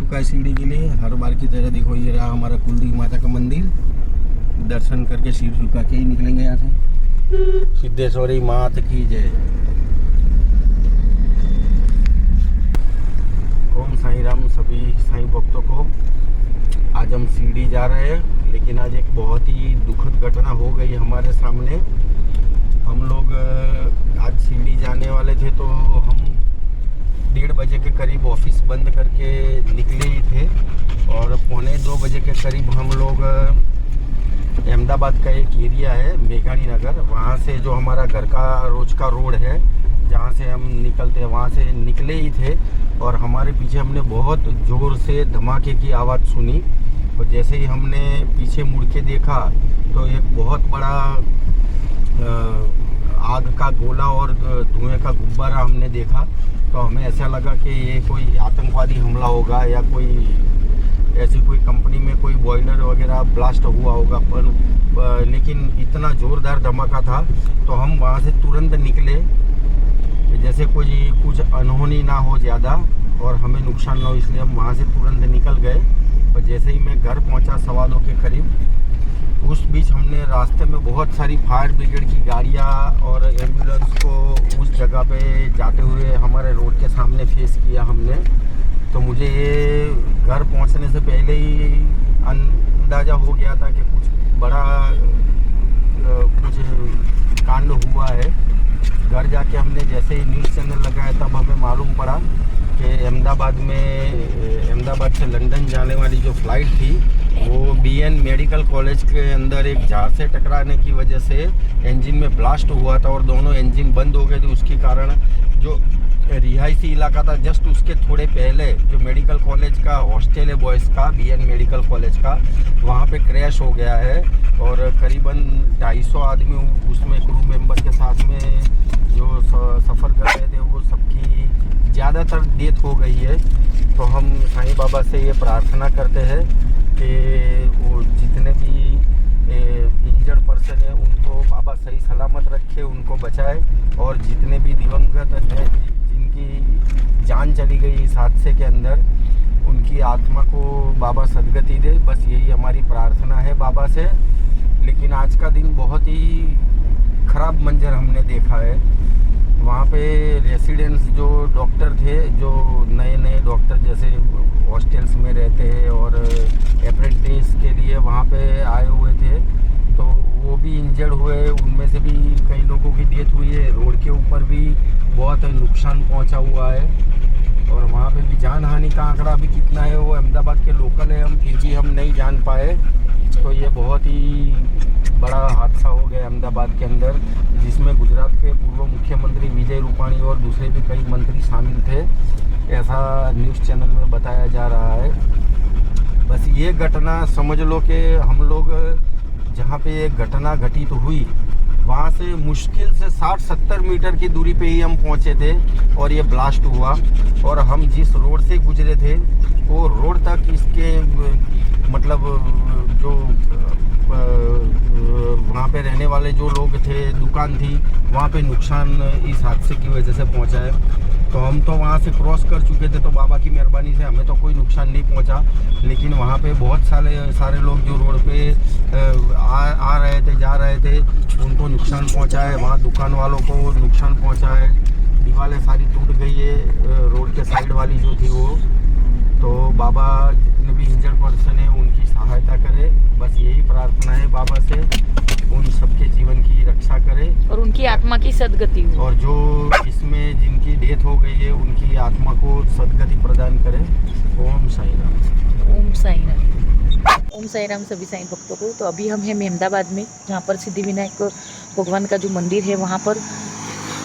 चुका है सीढ़ी के लिए। हर बार की तरह देखो ये रहा हमारा कुलदेवी माता का मंदिर। दर्शन करके सिर झुका के ही निकलेंगे यहाँ से। सिद्धेश्वरी माता की जय। ओम साईं राम सभी साईं भक्तों को। आज हम सीढ़ी जा रहे हैं, लेकिन आज एक बहुत ही दुखद घटना हो गई हमारे सामने। हम लोग आज सीढ़ी जाने वाले थे, तो हम 1:30 बजे के करीब ऑफिस बंद करके निकले ही थे और 1:45 बजे के करीब हम लोग अहमदाबाद का एक एरिया है मेघानी नगर, वहाँ से जो हमारा घर का रोज का रोड है जहाँ से हम निकलते हैं वहाँ से निकले ही थे और हमारे पीछे हमने बहुत ज़ोर से धमाके की आवाज़ सुनी। और जैसे ही हमने पीछे मुड़ के देखा तो एक बहुत बड़ा आग का गोला और धुएं का गुब्बारा हमने देखा। तो हमें ऐसा लगा कि ये कोई आतंकवादी हमला होगा या कोई ऐसी कोई कंपनी में कोई बॉयलर वगैरह ब्लास्ट हुआ होगा, पर लेकिन इतना ज़ोरदार धमाका था तो हम वहाँ से तुरंत निकले, जैसे कोई कुछ अनहोनी ना हो ज़्यादा और हमें नुकसान ना हो, इसलिए हम वहाँ से तुरंत निकल गए। और जैसे ही मैं घर पहुँचा 2:15 के करीब, उस बीच हमने रास्ते में बहुत सारी फायर ब्रिगेड की गाड़ियाँ और एम्बुलेंस को उस जगह पे जाते हुए हमारे रोड के सामने फेस किया हमने। तो मुझे ये घर पहुंचने से पहले ही अंदाज़ा हो गया था कि कुछ बड़ा कुछ कांड हुआ है। घर जाके हमने जैसे ही न्यूज़ चैनल लगाया तब हमें मालूम पड़ा कि अहमदाबाद से लंदन जाने वाली जो फ़्लाइट थी वो BN मेडिकल कॉलेज के अंदर एक जहाज से टकराने की वजह से इंजन में ब्लास्ट हुआ था और दोनों इंजन बंद हो गए थे। उसके कारण जो रिहायशी इलाका था जस्ट उसके थोड़े पहले जो मेडिकल कॉलेज का हॉस्टल है बॉयज़ का BN मेडिकल कॉलेज का, वहाँ पे क्रैश हो गया है और करीबन 250 आदमी उसमें क्रू मेंबर के साथ में जो सफ़र कर रहे थे वो सबकी ज़्यादातर डेथ हो गई है। तो हम साईं बाबा से ये प्रार्थना करते हैं कि वो जितने भी इंजर्ड पर्सन है उनको बाबा सही सलामत रखे, उनको बचाए और जितने भी दिवंगत हैं जिनकी जान चली गई इस हादसे के अंदर, उनकी आत्मा को बाबा सद्गति दे। बस यही हमारी प्रार्थना है बाबा से। लेकिन आज का दिन बहुत ही ख़राब मंजर हमने देखा है। वहाँ पे रेसिडेंट्स जो डॉक्टर थे, जो नए नए डॉक्टर जैसे हॉस्टल्स में रहते हैं और अप्रेंटिस के लिए वहाँ पे आए हुए थे, तो वो भी इंजर्ड हुए। उनमें से भी कई लोगों की डेथ हुई है। रोड के ऊपर भी बहुत नुकसान पहुँचा हुआ है और वहाँ पे भी जान हानि का आंकड़ा अभी कितना है वो अहमदाबाद के लोकल है हम, फिर भी हम नहीं जान पाए। तो ये बहुत ही बड़ा हादसा हो गया अहमदाबाद के अंदर, जिसमें गुजरात के पूर्व मुख्यमंत्री विजय रूपाणी और दूसरे भी कई मंत्री शामिल थे, ऐसा न्यूज़ चैनल में बताया जा रहा है। बस ये घटना समझ लो कि हम लोग जहाँ पे ये घटना घटित हुई वहाँ से मुश्किल से 60-70 मीटर की दूरी पे ही हम पहुँचे थे और ये ब्लास्ट हुआ। और हम जिस रोड से गुजरे थे वो रोड तक इसके मतलब जो वहाँ पे रहने वाले जो लोग थे, दुकान थी, वहाँ पे नुकसान इस हादसे की वजह से पहुँचा है। तो हम तो वहाँ से क्रॉस कर चुके थे, तो बाबा की मेहरबानी से हमें तो कोई नुकसान नहीं पहुँचा। लेकिन वहाँ पे बहुत सारे लोग जो रोड पे आ रहे थे, जा रहे थे, उनको नुकसान पहुँचा है। वहाँ दुकान वालों को नुकसान पहुँचा है। दीवारें सारी टूट गई है रोड के साइड वाली जो थी वो। तो बाबा जितने भी इंजर्ड पर्सन है उनकी सहायता करे, बस यही प्रार्थना है बाबा से, उन सबके जीवन की रक्षा करे और उनकी आत्मा की सद्गति हो। और जो इसमें जिनकी डेथ हो गई है उनकी आत्मा को सद्गति प्रदान करे। ओम साईं राम। ओम साईं राम। ओम साईं राम सभी साईं भक्तों को। तो अभी हम हैं अहमदाबाद में, जहाँ पर सिद्धिविनायक भगवान का जो मंदिर है वहाँ पर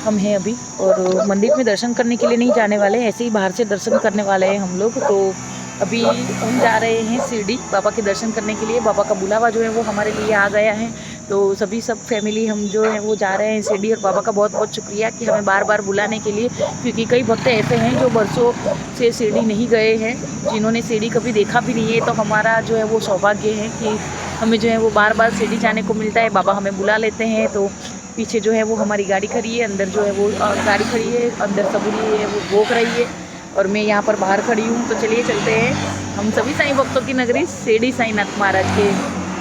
हम हैं अभी। और मंदिर में दर्शन करने के लिए नहीं जाने वाले, ऐसे ही बाहर से दर्शन करने वाले हैं हम लोग। तो अभी हम जा रहे हैं शिरडी बाबा के दर्शन करने के लिए। बाबा का बुलावा जो है वो हमारे लिए आ गया है। तो सब फैमिली हम जो है वो जा रहे हैं शिरडी। और बाबा का बहुत बहुत शुक्रिया कि हमें बार बार बुलाने के लिए, क्योंकि कई भक्त ऐसे हैं जो बरसों से शिरडी नहीं गए हैं, जिन्होंने शिरडी कभी देखा भी नहीं है। तो हमारा जो है वो सौभाग्य है कि हमें जो है वो बार बार शिरडी जाने को मिलता है। बाबा हमें बुला लेते हैं। तो पीछे जो है वो हमारी गाड़ी खड़ी है, अंदर जो है वो गाड़ी खड़ी है, अंदर सबूरी है वो भोग रही है। और मैं यहाँ पर बाहर खड़ी हूँ। तो चलिए चलते हैं हम सभी साईं भक्तों की नगरी शिरडी साईनाथ महाराज के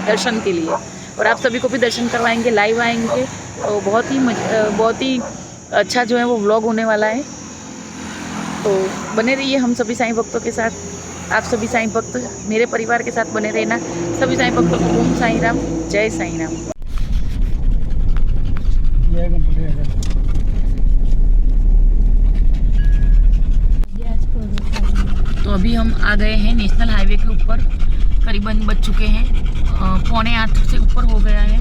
दर्शन के लिए, और आप सभी को भी दर्शन करवाएंगे, लाइव आएंगे। तो बहुत ही अच्छा जो है वो व्लॉग होने वाला है। तो बने रहिए हम सभी साईं भक्तों के साथ। आप सभी साईं भक्त मेरे परिवार के साथ बने रहना। सभी साईं भक्तों को ओम साईं राम, जय साईं राम। तो अभी हम आ गए हैं नेशनल हाईवे के ऊपर। करीबन बज चुके हैं 7:45 से ऊपर हो गया है,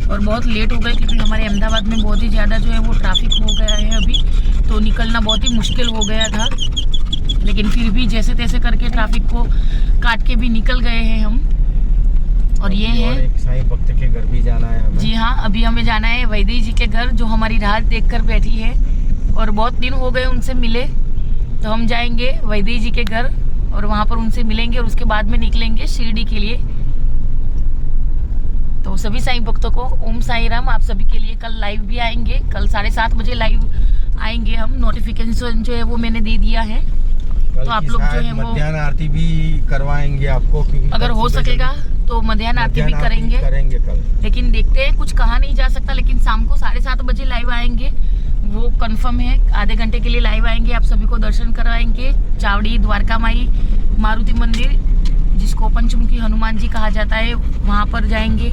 और बहुत लेट हो गए क्योंकि हमारे अहमदाबाद में बहुत ही ज़्यादा जो है वो ट्रैफिक हो गया है अभी। तो निकलना बहुत ही मुश्किल हो गया था, लेकिन फिर भी जैसे तैसे करके ट्रैफिक को काट के भी निकल गए हैं हम। और ये है एक साईं भक्त के घर भी जाना है हमें। जी हाँ, अभी हमें जाना है वैदेही जी के घर, जो हमारी राह देखकर बैठी है और बहुत दिन हो गए उनसे मिले। तो हम जाएंगे वैदेही जी के घर और वहाँ पर उनसे मिलेंगे, और उसके बाद में निकलेंगे शिरडी के लिए। तो सभी साईं भक्तों को ओम साईं राम। आप सभी के लिए कल लाइव भी आएंगे, कल 7:30 बजे लाइव आएंगे हम। नोटिफिकेशन जो है वो मैंने दे दिया है, तो आप लोग जो है वो मध्याह्न आरती भी करवाएंगे आपको, क्योंकि अगर हो सकेगा तो मध्याह्न आरती भी करेंगे कल। लेकिन देखते हैं, कुछ कहा नहीं जा सकता। लेकिन शाम को 7:30 बजे लाइव आएंगे, वो कंफर्म है। आधे घंटे के लिए लाइव आएंगे, आप सभी को दर्शन करवाएंगे। चावड़ी, द्वारका माई, मारुति मंदिर, जिसको पंचमुखी हनुमान जी कहा जाता है, वहाँ पर जाएंगे,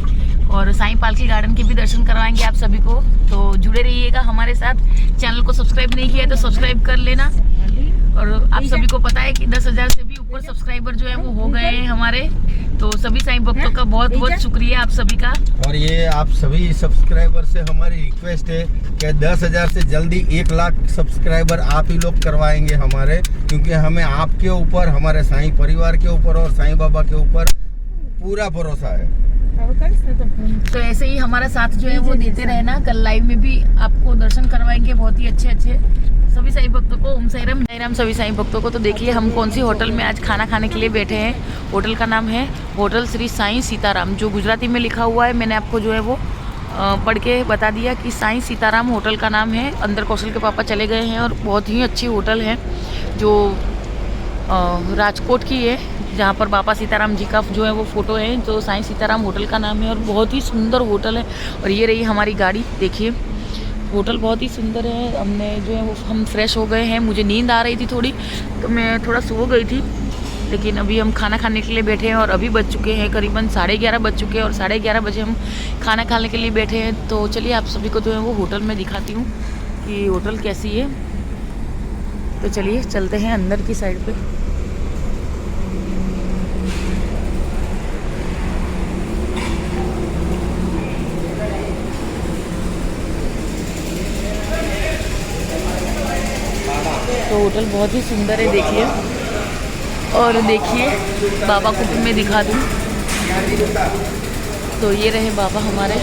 और साईं पालकी गार्डन के भी दर्शन करवाएंगे आप सभी को। तो जुड़े रहिएगा हमारे साथ। चैनल को सब्सक्राइब नहीं किया है तो सब्सक्राइब कर लेना। और आप सभी को पता है कि 10,000 से भी ऊपर सब्सक्राइबर जो है वो हो गए हैं हमारे। तो सभी साईं भक्तों का बहुत बहुत शुक्रिया आप सभी का। और ये आप सभी सब्सक्राइबर से हमारी रिक्वेस्ट है कि 10,000 से जल्दी 1 लाख सब्सक्राइबर आप ही लोग करवाएंगे हमारे, क्योंकि हमें आपके ऊपर, हमारे साईं परिवार के ऊपर और साईं बाबा के ऊपर पूरा भरोसा है। तो ऐसे ही हमारा साथ जो है वो देते रहना। कल लाइव में भी आपको दर्शन करवाएंगे बहुत ही अच्छे अच्छे। सभी साईं भक्तों को ओम साईं राम सभी साईं भक्तों को। तो देखिए हम कौन सी होटल में आज खाना खाने के लिए बैठे हैं। होटल का नाम है होटल श्री साईं सीताराम, जो गुजराती में लिखा हुआ है। मैंने आपको जो है वो पढ़ के बता दिया कि साईं सीताराम होटल का नाम है। अंदर कौशल के पापा चले गए हैं, और बहुत ही अच्छी होटल है जो राजकोट की है, जहाँ पर बाबा सीताराम जी का जो है वो फ़ोटो है। तो साईं सीताराम होटल का नाम है, और बहुत ही सुंदर होटल है। और ये रही हमारी गाड़ी, देखिए होटल बहुत ही सुंदर है। हमने जो है वो हम फ्रेश हो गए हैं। मुझे नींद आ रही थी थोड़ी, तो मैं थोड़ा सो गई थी, लेकिन अभी हम खाना खाने के लिए बैठे हैं। और अभी बज चुके हैं करीबन 11:30 बज चुके हैं, और 11:30 बजे हम खाना खाने के लिए बैठे हैं। तो चलिए आप सभी को जो है वो होटल में दिखाती हूँ कि होटल कैसी है। तो चलिए चलते हैं अंदर की साइड पे। तो होटल बहुत ही सुंदर है, देखिए। और देखिए बाबा को भी मैं दिखा दूँ। तो ये रहे बाबा हमारे,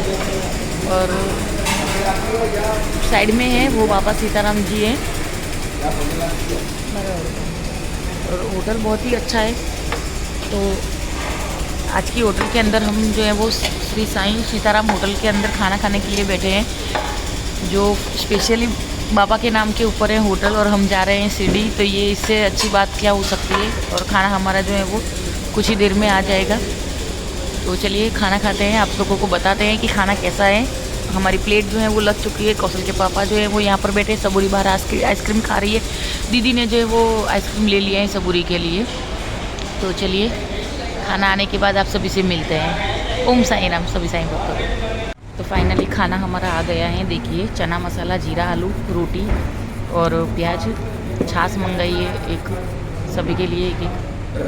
और साइड में है वो बाबा सीताराम जी हैं। और होटल बहुत ही अच्छा है। तो आज की होटल के अंदर हम जो है वो श्री साईं सीताराम होटल के अंदर खाना खाने के लिए बैठे हैं, जो स्पेशली बाबा के नाम के ऊपर है होटल। और हम जा रहे हैं शिरडी, तो ये इससे अच्छी बात क्या हो सकती है। और खाना हमारा जो है वो कुछ ही देर में आ जाएगा। तो चलिए खाना खाते हैं, आप लोगों को बताते हैं कि खाना कैसा है। हमारी प्लेट जो है वो लग चुकी है। कौशल के पापा जो है वो यहाँ पर बैठे, सबूरी बाहर आइसक्रीम खा रही है। दीदी ने जो है वो आइसक्रीम ले लिया है सबूरी के लिए। तो चलिए खाना आने के बाद आप सभी से मिलते हैं। ओम साईं राम सभी साईं भक्तों। तो फाइनली खाना हमारा आ गया है। देखिए चना मसाला, जीरा आलू, रोटी और प्याज, छाछ मंगाई है एक, सभी के लिए एक।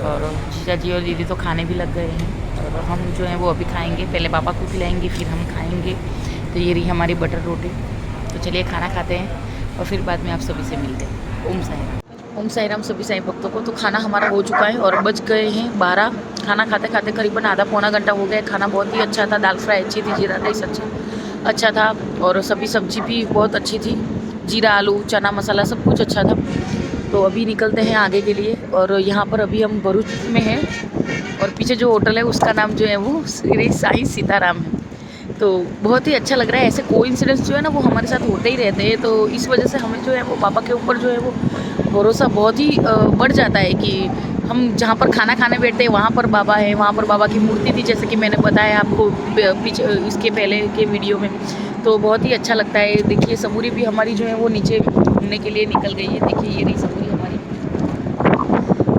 और जीजा जी और दीदी तो खाने भी लग गए हैं, और हम जो है वो अभी खाएंगे। पहले पापा को खिलाएंगे, फिर हम खाएंगे। तो ये रही हमारी बटर रोटी। तो चलिए खाना खाते हैं, और फिर बाद में आप सभी से मिलते हैं। ओम साईं राम। ओम साईं राम सभी साईं भक्तों को। तो खाना हमारा हो चुका है, और बज गए हैं 12। खाना खाते खाते करीबन आधा पौना घंटा हो गया। खाना बहुत ही अच्छा था। दाल फ्राई अच्छी थी, जीरा राइस अच्छा था, और सभी सब्जी भी बहुत अच्छी थी। जीरा आलू, चना मसाला सब कुछ अच्छा था। तो अभी निकलते हैं आगे के लिए। और यहाँ पर अभी हम भरूच में हैं, और पीछे जो होटल है उसका नाम जो है वो श्री साईं सीताराम है। तो बहुत ही अच्छा लग रहा है। ऐसे कोइंसिडेंस जो है ना वो हमारे साथ होते ही रहते हैं। तो इस वजह से हमें जो है वो बाबा के ऊपर जो है वो भरोसा बहुत ही बढ़ जाता है कि हम जहाँ पर खाना खाने बैठते हैं वहाँ पर बाबा है, वहाँ पर बाबा की मूर्ति थी, जैसे कि मैंने बताया आपको पीछे इसके पहले के वीडियो में। तो बहुत ही अच्छा लगता है। देखिए सबूरी भी हमारी जो है वो नीचे घूमने के लिए निकल गई है। देखिए ये रही सबूरी हमारी,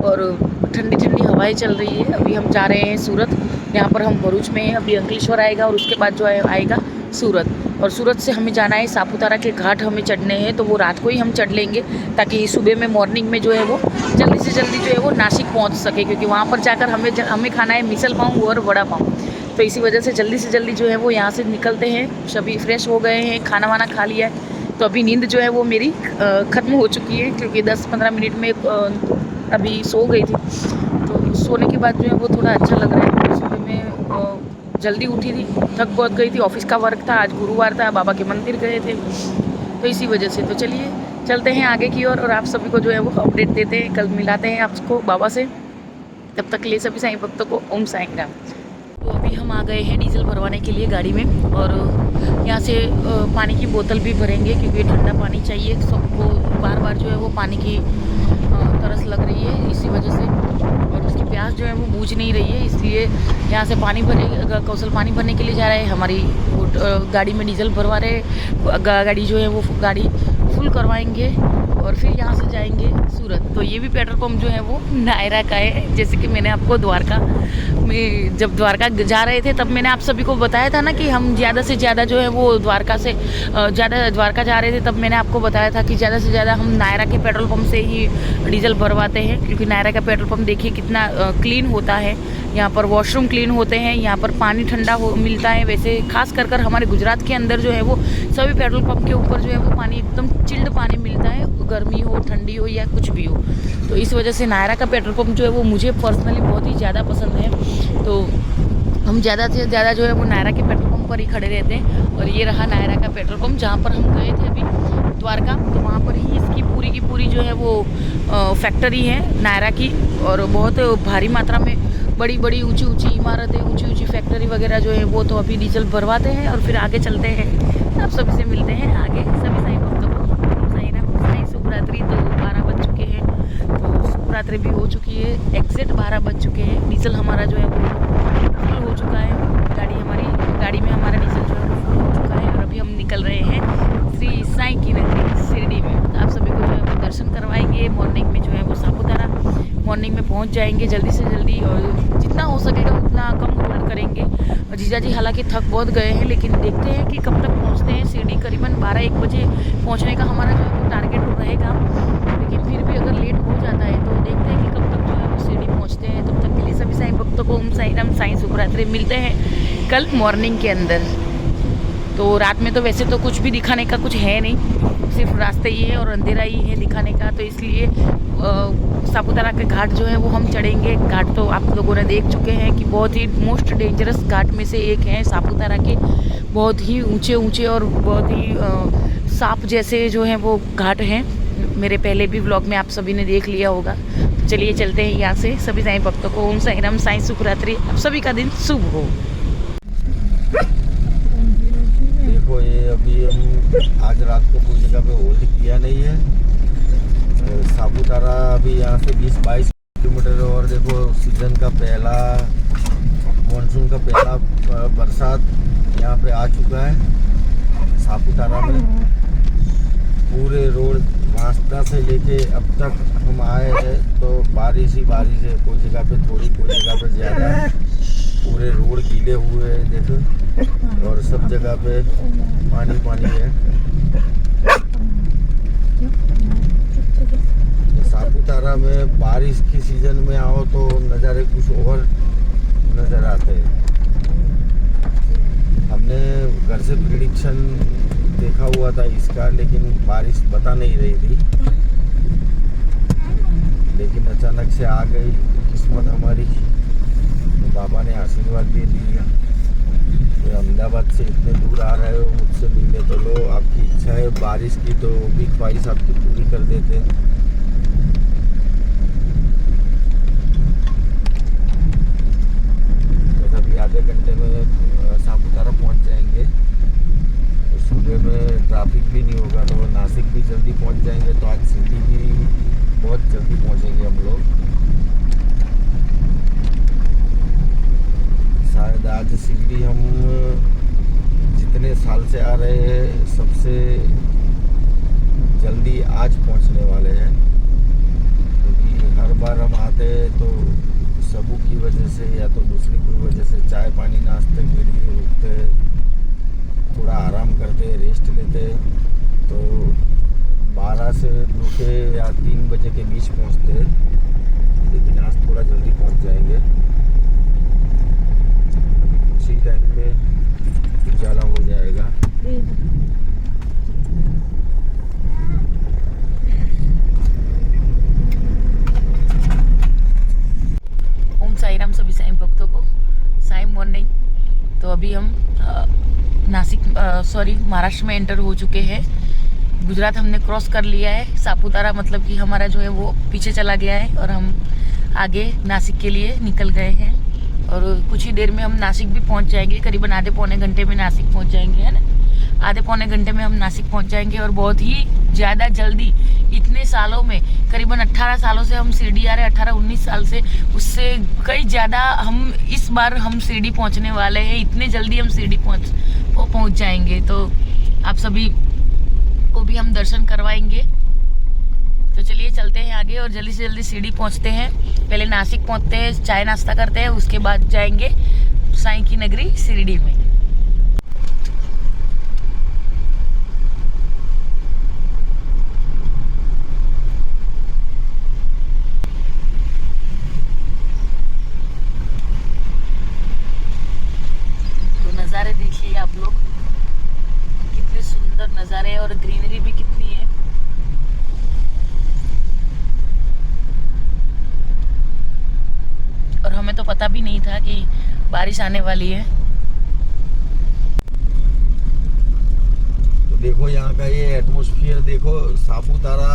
और ठंडी ठंडी हवाएं चल रही है। अभी हम जा रहे हैं सूरत। यहाँ पर हम भरूच में हैं, अभी अंकलेश्वर आएगा और उसके बाद जो है आएगा सूरत। और सूरत से हमें जाना है सापुतारा के घाट हमें चढ़ने हैं, तो वो रात को ही हम चढ़ लेंगे ताकि सुबह में मॉर्निंग में जो है वो जल्दी से जल्दी जो है वो नासिक पहुंच सके, क्योंकि वहाँ पर जाकर हमें खाना है मिसल पाव और वड़ा पाव। तो इसी वजह से जल्दी जो है वो यहाँ से निकलते हैं। सभी फ्रेश हो गए हैं, खाना वाना खा लिया है। तो अभी नींद जो है वो मेरी ख़त्म हो चुकी है, क्योंकि 10-15 मिनट में अभी सो गई थी। तो सोने के बाद जो है वो थोड़ा अच्छा लग रहा है। सुबह में जल्दी उठी थी, थक बहुत गई थी, ऑफिस का वर्क था, आज गुरुवार था, बाबा के मंदिर गए थे, तो इसी वजह से। तो चलिए चलते हैं आगे की ओर और आप सभी को जो है वो अपडेट देते हैं। कल मिलाते हैं आपको बाबा से। तब तक के लिए सभी साईं भक्तों को ओम साईं राम। तो अभी हम आ गए हैं डीजल भरवाने के लिए गाड़ी में, और यहाँ से पानी की बोतल भी भरेंगे, क्योंकि ठंडा पानी चाहिए सबको। बार बार जो है वो पानी की तरस लग रही है इसी वजह से, और उसकी प्यास जो है वो बूझ नहीं रही है, इसलिए यहाँ से पानी भरे कौशल पानी भरने के लिए जा रहे हैं। हमारी गाड़ी में डीजल भरवा रहे, गाड़ी जो है वो गाड़ी फुल करवाएंगे और फिर यहाँ से जाएंगे सूरत। तो ये भी पेट्रोल पंप जो है वो नायरा का है। जैसे कि मैंने आपको द्वारका में, जब द्वारका जा रहे थे तब मैंने आप सभी को बताया था ना कि हम ज़्यादा से ज़्यादा जो है वो द्वारका जा रहे थे, तब मैंने आपको बताया था कि ज़्यादा से ज़्यादा हम नायरा के पेट्रोल पंप से ही डीजल भरवाते हैं, क्योंकि नायरा का पेट्रोल पंप देखिए कितना क्लीन होता है। यहाँ पर वॉशरूम क्लीन होते हैं, यहाँ पर पानी ठंडा मिलता है। वैसे खास कर हमारे गुजरात के अंदर जो है वो सभी पेट्रोल पंप के ऊपर जो है वो पानी एकदम चिल्ड पानी मिलता है, गर्मी हो ठंडी हो या कुछ भी हो। तो इस वजह से नायरा का पेट्रोल पंप जो है वो मुझे पर्सनली बहुत ही ज़्यादा पसंद है। तो हम ज़्यादा से ज़्यादा जो है वो नायरा के पेट्रोल पंप पर ही खड़े रहते हैं। और ये रहा नायरा का पेट्रोल पंप, जहाँ पर हम गए थे अभी द्वारका, तो वहाँ पर ही इसकी पूरी की पूरी जो है वो फैक्ट्री है नायरा की। और बहुत भारी मात्रा में बड़ी बड़ी ऊंची ऊंची इमारतें, ऊंची ऊंची फैक्ट्री वगैरह जो है वो। तो अभी डीजल भरवाते हैं और फिर आगे चलते हैं। आप सभी से मिलते हैं आगे। सभी साईं भक्तों को साईं राम, साईं शुभरात्रि। तो 12 बज चुके हैं, तो शुभरात्रि भी हो चुकी है। एग्जैक्ट 12 बज चुके हैं। डीजल हमारा जो है वो फुल हो चुका है। गाड़ी में हमारा डीजल जो है वो फुल हो चुका है। और अभी हम निकल रहे हैं श्री साईं की नगरी शिरडी में। आप सभी को जो है वो दर्शन करवाएंगे। मॉर्निंग में जो है वो सापुतारा मॉर्निंग में पहुंच जाएंगे जल्दी से जल्दी, और जितना हो सकेगा उतना कम होल्ड करेंगे। और जीजा जी हालांकि थक बहुत गए हैं, लेकिन देखते हैं कि कब तक पहुंचते हैं शिरडी। करीबन 12-1 बजे पहुंचने का हमारा जो है वो टारगेट रहेगा, लेकिन फिर भी अगर लेट हो जाता है तो देखते हैं कि कब तक जो है वो शिरडी पहुँचते हैं। तब तक के लिए सभी साईं भक्तों को ओम साईं राम, साईं शुभरात्रि। मिलते हैं कल मॉर्निंग के अंदर। तो रात में तो वैसे तो कुछ भी दिखाने का कुछ है नहीं, सिर्फ रास्ते ही है और अंधेरा ही है दिखाने का। तो इसलिए सापुतारा के घाट जो है वो हम चढ़ेंगे। घाट तो आप लोगों ने देख चुके हैं कि बहुत ही मोस्ट डेंजरस घाट में से एक है सापुतारा के। बहुत ही ऊंचे ऊंचे और बहुत ही सांप जैसे जो हैं वो घाट हैं। मेरे पहले भी व्लॉग में आप सभी ने देख लिया होगा। तो चलिए चलते हैं यहाँ से। सभी साईं भक्तों को ओम साईं राम, साईं शुभरात्रि। आप सभी का दिन शुभ हो। देखो ये अभी हम आज रात को कोई जगह पे होल्ड किया नहीं है। सापुतारा अभी यहाँ से 20-22 किलोमीटर। और देखो सीजन का पहला, मानसून का पहला बरसात यहाँ पे आ चुका है सापुतारा में। पूरे रोड वास्ता से लेके अब तक हम आए हैं तो बारिश ही बारिश है। कोई जगह पे थोड़ी, कोई जगह पे ज़्यादा। पूरे रोड गीले हुए हैं देखो, और सब जगह पे पानी पानी है। सापुतारा में बारिश की सीजन में आओ तो नज़ारे कुछ और नज़र आते हैं। हमने घर से प्रेडिक्शन देखा हुआ था इसका, लेकिन बारिश बता नहीं रही थी, लेकिन अचानक से आ गई किस्मत हमारी। तो बाबा ने आशीर्वाद दे दिया। तो अहमदाबाद से इतने दूर आ रहे हो मुझसे मिलने, तो लो आपकी इच्छा है बारिश की तो भी ख्वाहिश आपकी पूरी कर देते। तो अभी आधे घंटे में सापुतारा पहुंच जाएंगे। तो सुबह में ट्रैफिक भी नहीं होगा, तो नासिक भी जल्दी पहुंच जाएंगे। तो आज सिटी भी बहुत जल्दी पहुंचेंगे हम लोग। शायद आज शिरडी हम जितने साल से आ रहे हैं सबसे जल्दी आज पहुंचने वाले हैं, क्योंकि हर बार हम आते हैं तो सबू की वजह से या तो दूसरी कोई वजह से चाय पानी नाश्ते के लिए रुकते, थोड़ा आराम करते, रेस्ट लेते, तो 12 से 2 के या 3 बजे के बीच पहुंचते, लेकिन आज थोड़ा जल्दी पहुंच जाएंगे। उसी टाइम में उजाला हो जाएगा। ओम साई राम सभी साईं भक्तों को साई मॉर्निंग। तो अभी हम महाराष्ट्र में एंटर हो चुके हैं। गुजरात हमने क्रॉस कर लिया है। सापुतारा मतलब कि हमारा जो है वो पीछे चला गया है और हम आगे नासिक के लिए निकल गए हैं। और कुछ ही देर में हम नासिक भी पहुंच जाएंगे। करीबन आधे पौने घंटे में नासिक पहुंच जाएंगे, है ना। आधे पौने घंटे में हम नासिक पहुंच जाएंगे और बहुत ही ज़्यादा जल्दी, इतने सालों में, करीबन 18 सालों से हम शिरडी आ रहे हैं, 18-19 साल से, उससे कई ज़्यादा हम इस बार हम शिरडी पहुंचने वाले हैं। इतने जल्दी हम शिरडी पहुंच जाएंगे। तो आप सभी को भी हम दर्शन करवाएंगे। तो चलिए चलते हैं आगे और जल्दी से जल्दी शिरडी पहुंचते हैं। पहले नासिक पहुंचते हैं, चाय नाश्ता करते हैं, उसके बाद जाएंगे साईं की नगरी शिरडी में। तो नज़ारे देखिए आप लोग, कितने सुंदर नज़ारे हैं और ग्रीनरी भी कितनी है। और हमें तो पता भी नहीं था कि बारिश आने वाली है। तो देखो यहाँ का ये एटमॉस्फेयर देखो। सापुतारा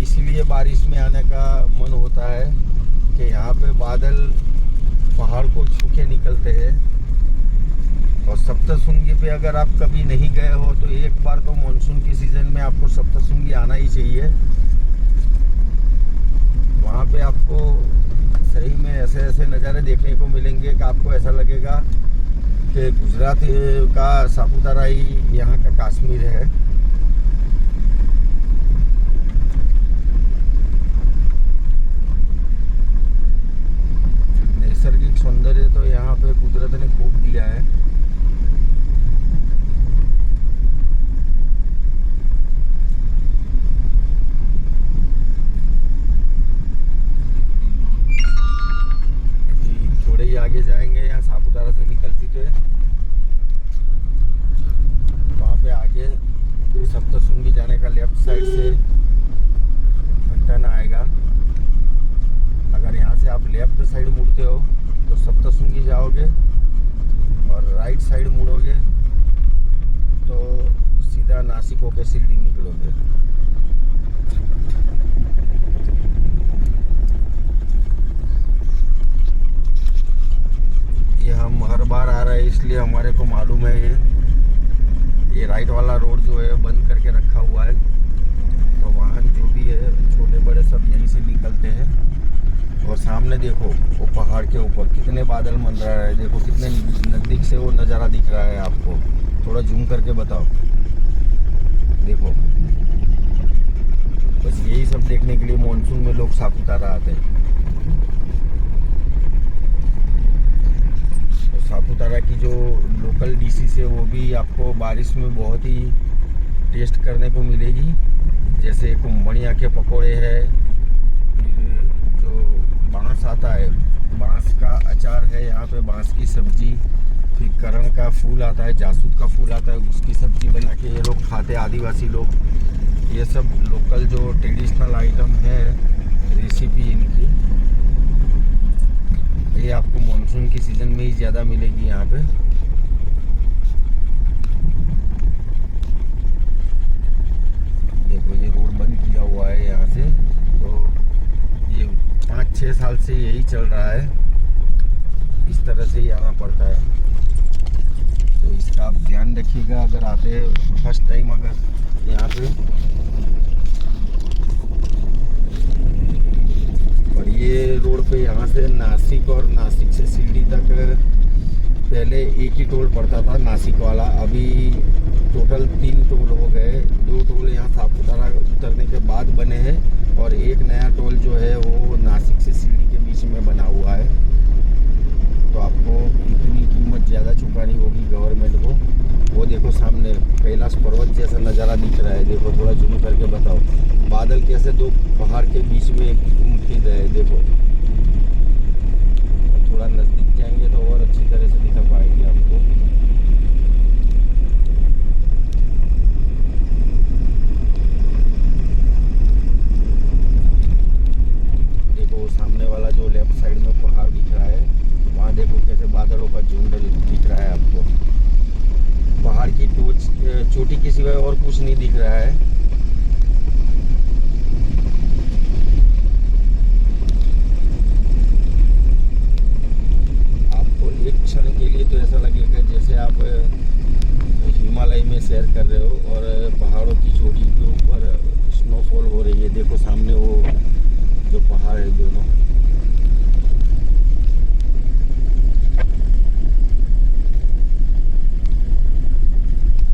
इसीलिए बारिश में आने का मन होता है कि यहाँ पे बादल पहाड़ को छू के निकलते हैं। और सप्तशृंगी पे अगर आप कभी नहीं गए हो तो एक बार तो मानसून के सीजन में आपको सप्तशृंगी आना ही चाहिए। वहाँ पे आपको सही में ऐसे ऐसे नज़ारे देखने को मिलेंगे कि आपको ऐसा लगेगा कि गुजरात का सापुतारा ही यहाँ का कश्मीर है। नैसर्गिक सौंदर्य तो यहाँ पे कुदरत ने खूब दिया है। आगे जाएंगे, यहाँ सापुतारा से निकल चुके, वहाँ पे आगे सप्तशृंगी जाने का लेफ्ट साइड से टर्न आएगा। अगर यहाँ से आप लेफ्ट साइड मुड़ते हो तो सप्तशृंगी जाओगे और राइट साइड मुड़ोगे तो सीधा नासिक होकर शिरडी निकलोगे। ये हम हर बार आ रहे हैं इसलिए हमारे को मालूम है ये राइट वाला रोड जो है बंद करके रखा हुआ है। तो वाहन जो भी है छोटे बड़े सब यहीं से निकलते हैं। और सामने देखो वो पहाड़ के ऊपर कितने बादल मंडरा रहे हैं। देखो कितने नज़दीक से वो नज़ारा दिख रहा है आपको। थोड़ा जूम करके बताओ। देखो बस यही सब देखने के लिए मानसून में लोग सापुतारा आते हैं। सापुतारा की जो लोकल डिशेस है वो भी आपको बारिश में बहुत ही टेस्ट करने को मिलेगी। जैसे कुंभनिया के पकोड़े है, फिर जो बांस आता है, बांस का अचार है, यहाँ पे बांस की सब्जी, फिर करण का फूल आता है, जासूद का फूल आता है, उसकी सब्जी बना के ये लोग खाते, आदिवासी लोग। ये सब लोकल जो ट्रेडिशनल आइटम है, रेसिपी इनकी, ये आपको मानसून के सीज़न में ही ज़्यादा मिलेगी यहाँ पे। देखो ये रोड बंद किया हुआ है यहाँ से, तो ये 5-6 साल से यही चल रहा है। इस तरह से ही आना पड़ता है, तो इसका आप ध्यान रखिएगा अगर आते हैं फर्स्ट टाइम अगर यहाँ पे। यहाँ से नासिक और नासिक से शिरडी तक पहले एक ही टोल पड़ता था नासिक वाला, अभी टोटल 3 टोल हो गए। 2 टोल यहाँ सापुतारा उतरने के बाद बने हैं और एक नया टोल जो है वो नासिक से शिरडी के बीच में बना हुआ है। तो आपको इतनी कीमत ज़्यादा चुकानी होगी गवर्नमेंट को। वो देखो सामने कैलाश पर्वत जैसा नज़ारा दिख रहा है, देखो थोड़ा जूम करके बताओ, बादल कैसे 2 पहाड़ के बीच में घूम फिर रहे हैं, देखो। थोड़ा नज़दीक जाएंगे तो और अच्छी तरह से दिखा पाएंगे आपको। देखो सामने वाला जो लेफ्ट साइड में पहाड़ दिख रहा है, वहाँ देखो कैसे बादलों का झुंड दिख रहा है आपको। पहाड़ की चोटी के सिवाय और कुछ नहीं दिख रहा है। आपको एक क्षण के लिए तो ऐसा लगेगा जैसे आप हिमालय में सैर कर रहे हो और पहाड़ों की चोटी के ऊपर स्नोफॉल हो रही है। देखो सामने वो जो पहाड़ है दोनों,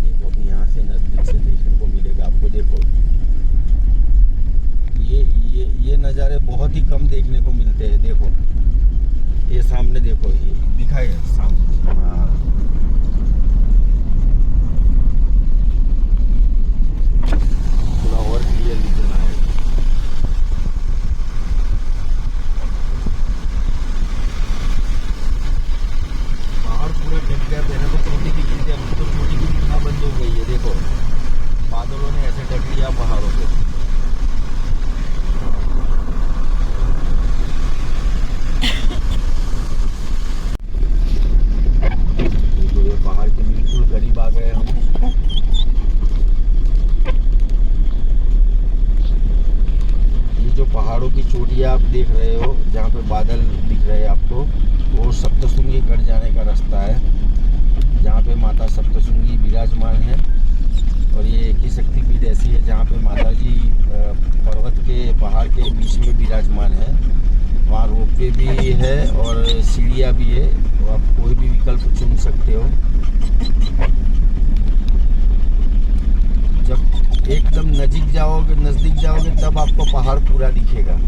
देखो अभी यहाँ से नजदीक से देखने को मिलेगा आपको। देखो ये नज़ारे बहुत ही कम देखने को मिलते हैं। देखो ये सामने देखो, ये दिखाई सामने, हाँ थोड़ा और क्लियर दिख रहा है। पहाड़ पूरा ढक गया, पहले तो चोटी दिख रही थी, अभी तो चोटी भी दिखना बंद हो गई है। देखो बादलों ने ऐसे ढक लिया पहाड़ों को। देखो ये पहाड़ के बिल्कुल करीब आ गए हम। ये जो पहाड़ों की चोटियाँ आप देख रहे हो, जहाँ पे बादल दिख रहे हैं आपको, वो सप्तशृंगी गढ़ जाने का रास्ता है, जहाँ पे माता सप्तशृंगी विराजमान है। और ये एक ही शक्तिपीठ ऐसी है जहाँ पे माता जी पर्वत के पहाड़ के बीच में विराजमान है। वहाँ रोपवे भी है और सीढ़ियाँ भी है, तो आप कोई भी विकल्प चुन सकते हो। जब एकदम नज़दीक जाओगे तब आपको पहाड़ पूरा दिखेगा।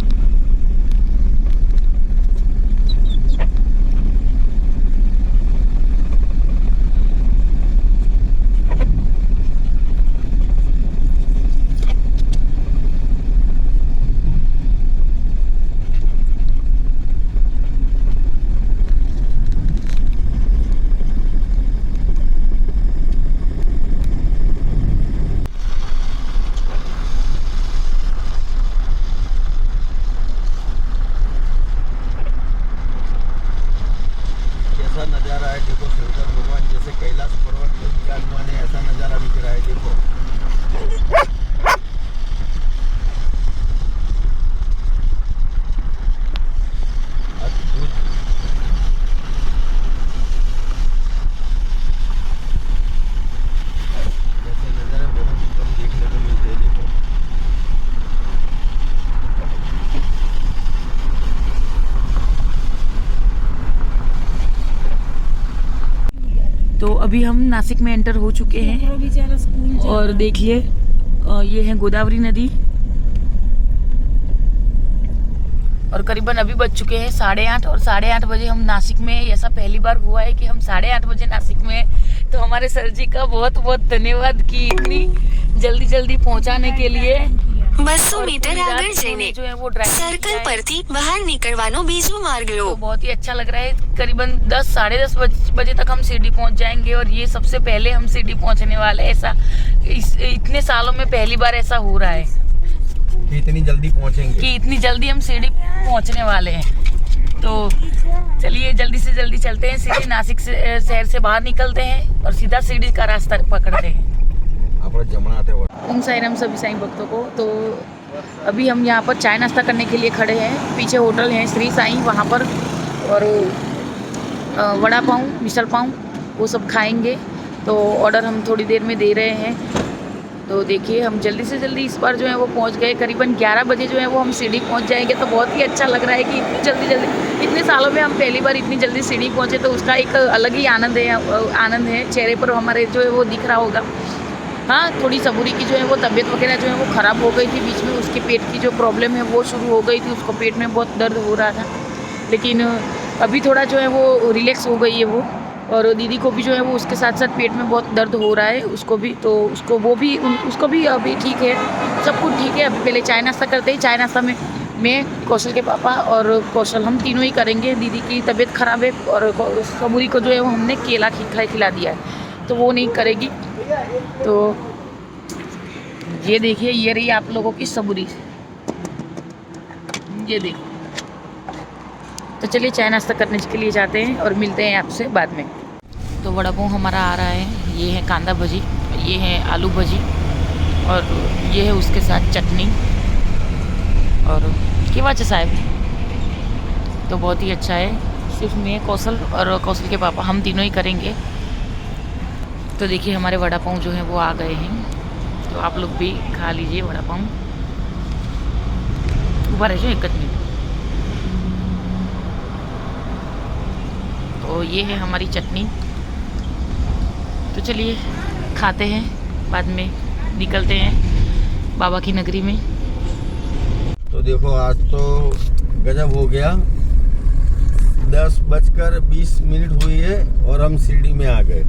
नज़ारा है, देखो शंकर भगवान जैसे कैलाश पर्वत में विराजमान है, ऐसा नज़ारा दिख रहा है। देखो अद्भुत। ऐसे नज़ारे बहुत ही कम देखने को मिलते हैं। देखो तो अभी हम नासिक में एंटर हो चुके हैं और देखिए ये है गोदावरी नदी और करीबन अभी बज चुके हैं 8:30 और 8:30 बजे हम नासिक में। ऐसा पहली बार हुआ है कि हम 8:30 बजे नासिक में। तो हमारे सर जी का बहुत बहुत धन्यवाद कि इतनी जल्दी पहुंचाने के लिए। 200 मीटर આગળ જઈને जो है वो ड्राइव સર્કલ પરથી બહાર નીકળવાનો બીજો માર્ગ લો। तो बहुत ही अच्छा लग रहा है। करीबन 10 साढ़े 10 बजे तक हम शिरडी पहुंच जाएंगे और ये सबसे पहले हम शिरडी पहुंचने वाले हैं। ऐसा इतने सालों में पहली बार ऐसा हो रहा है कि इतनी जल्दी पहुंचेंगे, कि इतनी जल्दी हम शिरडी पहुंचने वाले हैं। तो चलिए जल्दी से जल्दी चलते हैं। शिरडी नासिक शहर से बाहर निकलते हैं और सीधा शिरडी का रास्ता पकड़ते हैं। ओम साई राम सभी साईं भक्तों को। तो अभी हम यहाँ पर चाय नाश्ता करने के लिए खड़े हैं। पीछे होटल है श्री साईं, वहाँ पर और वड़ा पाव मिसल पाव वो सब खाएंगे। तो ऑर्डर हम थोड़ी देर में दे रहे हैं। तो देखिए हम जल्दी से जल्दी इस बार जो है वो पहुंच गए। करीबन 11 बजे जो है वो हम सीढ़ी पहुंच जाएंगे। तो बहुत ही अच्छा लग रहा है कि इतनी जल्दी इतने सालों में हम पहली बार इतनी जल्दी सीढ़ी पहुंचे, तो उसका एक अलग ही आनंद है। चेहरे पर हमारे जो है वो दिख रहा होगा। हाँ, थोड़ी सबूरी की जो है वो तबीयत वगैरह जो है वो ख़राब हो गई थी बीच में। उसके पेट की जो प्रॉब्लम है वो शुरू हो गई थी, उसको पेट में बहुत दर्द हो रहा था। लेकिन अभी थोड़ा जो है वो रिलैक्स हो गई है वो। और दीदी को भी जो है वो उसके साथ साथ पेट में बहुत दर्द हो रहा है उसको भी, तो उसको भी अभी ठीक है, सब कुछ ठीक है। अभी पहले चाय नाश्ता करते हैं। चाय नाश्ता में मैं, कौशल के पापा और कौशल, हम तीनों ही करेंगे। दीदी की तबीयत ख़राब है और सबूरी को जो है वो हमने केला खिला दिया है, तो वो नहीं करेगी। तो ये देखिए, ये रही आप लोगों की सबूरी, ये देखिए। तो चलिए चाय नाश्ता करने के लिए जाते हैं और मिलते हैं आपसे बाद में। तो वड़ा पाव हमारा आ रहा है। ये है कांदा भजी, ये है आलू भजी और ये है उसके साथ चटनी और केवाचे साहब। तो बहुत ही अच्छा है। सिर्फ मैं, कौशल और कौशल के पापा, हम तीनों ही करेंगे। तो देखिए हमारे वड़ा पाव जो है वो आ गए हैं। तो आप लोग भी खा लीजिए वड़ा पाव। ऊपर है जो एक मिनट। तो ये है हमारी चटनी। तो चलिए खाते हैं, बाद में निकलते हैं बाबा की नगरी में। तो देखो आज तो गजब हो गया। 10:20 हुई है और हम सीढ़ी में आ गए।